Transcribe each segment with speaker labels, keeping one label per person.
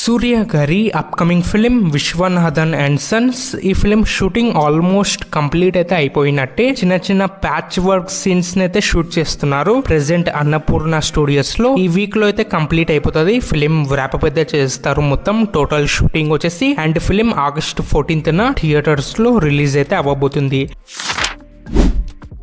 Speaker 1: సూర్య గారి upcoming film Viswanathan and Sons. ఈ film shooting almost complete అయితే అయిపోయినట్టే. చిన్న చిన్న ప్యాచ్ వర్క్ సీన్స్ అయితే షూట్ చేస్తున్నారు ప్రెసెంట్ అన్నపూర్ణ స్టూడియోస్ లో. ఈ వీక్ లో అయితే కంప్లీట్ అయిపోతుంది. ఫిలిం వ్రాపప్ అయితే చేస్తారు మొత్తం టోటల్ షూటింగ్ వచ్చేసి. And film August 14th theatres లో రిలీజ్ అయితే అవ్వబోతుంది.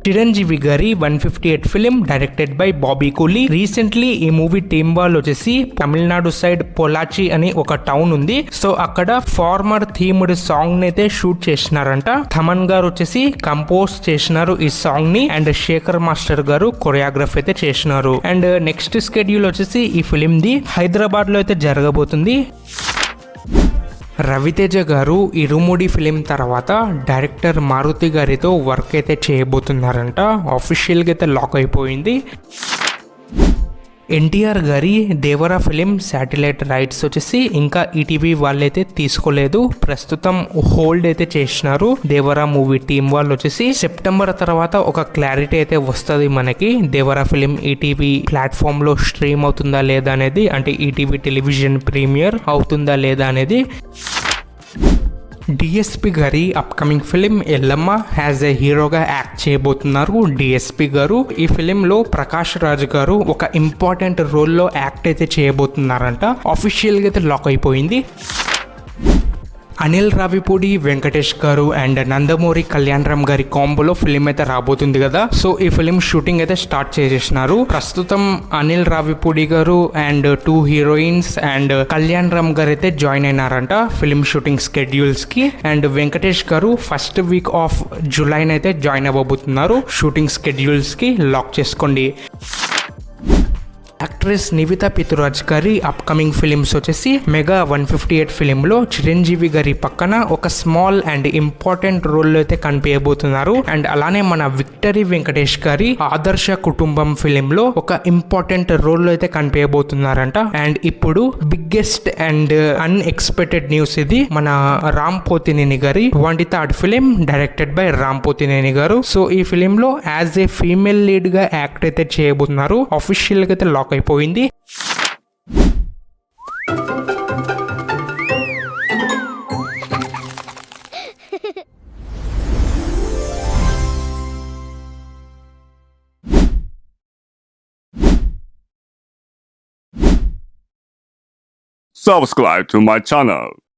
Speaker 1: చిరంజీవి గారి 158 ఫిలిం డైరెక్టెడ్ బై బాబీ కూలీ. రీసెంట్లీ ఈ మూవీ టీమ్ వాళ్ళు వచ్చేసి తమిళనాడు సైడ్ పొలాచి అని ఒక టౌన్ ఉంది. సో అక్కడ ఫార్మర్ థీమ్డ్ సాంగ్ అయితే షూట్ చేసినారంట. థమన్ గారు వచ్చేసి కంపోజ్ చేసినారు ఈ సాంగ్ ని. అండ్ శేఖర్ మాస్టర్ గారు కొరియోగ్రఫీ అయితే చేసినారు. అండ్ నెక్స్ట్ స్కెడ్యూల్ వచ్చేసి ఈ ఫిలిం ది హైదరాబాద్ లో అయితే జరగబోతుంది. రవితేజ గారు ఇరుముడి ఫిలిం తర్వాత డైరెక్టర్ మారుతి గారితో వర్క్ అయితే చేయబోతున్నారంట. ఆఫీషియల్గా అయితే లాక్ అయిపోయింది. ఎన్టీఆర్ గారి దేవరా ఫిలిం శాటిలైట్ రైట్స్ వచ్చేసి ఇంకా ఈటీవీ వాళ్ళైతే తీసుకోలేదు. ప్రస్తుతం హోల్డ్ అయితే చేసినారు. దేవరా మూవీ టీం వాళ్ళు వచ్చేసి సెప్టెంబర్ తర్వాత ఒక క్లారిటీ అయితే వస్తుంది మనకి. దేవరా ఫిలిం ఈటీవీ ప్లాట్ఫామ్ లో స్ట్రీమ్ అవుతుందా లేదా అనేది, అంటే ఈటీవీ టెలివిజన్ ప్రీమియర్ అవుతుందా లేదా అనేది. డిఎస్పి గారి upcoming film Yellamma as a హీరోగా యాక్ట్ చేయబోతున్నారు డిఎస్పి గారు. ఈ ఫిలిం లో ప్రకాష్ రాజ్ గారు ఒక ఇంపార్టెంట్ రోల్లో యాక్ట్ అయితే చేయబోతున్నారంట. ఆఫీషియల్ గా అయితే లాక్ అయిపోయింది. అనిల్ రావిపూడి, వెంకటేష్ గారు అండ్ నందమూరి కళ్యాణరామ్ గారి కాంబోలో ఫిలిం అయితే రాబోతుంది కదా. సో ఈ ఫిలిం షూటింగ్ అయితే స్టార్ట్ చేసేసినారు. ప్రస్తుతం అనిల్ రావిపూడి గారు అండ్ 2 హీరోయిన్స్ అండ్ కళ్యాణరామ్ గారు అయితే జాయిన్ అయినారంట ఫిలిం షూటింగ్ స్కెడ్యూల్స్ కి. అండ్ వెంకటేష్ గారు ఫస్ట్ వీక్ ఆఫ్ జూలై అయితే జాయిన్ అవ్వబోతున్నారు షూటింగ్ స్కెడ్యూల్స్ కి. లాక్ చేసుకోండి. యాక్ట్రెస్ నివితా పితురాజ్ గారి అప్కమింగ్ ఫిలిమ్స్ వచ్చేసి మెగా 158 ఫిలిం లో చిరంజీవి గారి పక్కన ఒక స్మాల్ అండ్ ఇంపార్టెంట్ రోల్ అయితే కనిపించబోతున్నారు. అండ్ అలానే మన విక్టరీ వెంకటేష్ గారి ఆదర్శ కుటుంబం ఫిలిం లో ఒక ఇంపార్టెంట్ రోల్ అయితే కనిపించబోతున్నారంట. అండ్ ఇప్పుడు బిగ్గెస్ట్ అండ్ అన్ఎక్స్పెక్టెడ్ న్యూస్ ఇది. మన రామ్ పోతినేని గారి 23rd film directed by Ram Pothineni గారు. సో ఈ ఫిలిం లో యాజ్ ఏ ఫీమేల్ లీడ్ గా యాక్ట్ అయితే చేయబోతున్నారు. ఆఫీషియల్ గా అయితే లాక్ అయిపోయింది.
Speaker 2: Subscribe to my channel.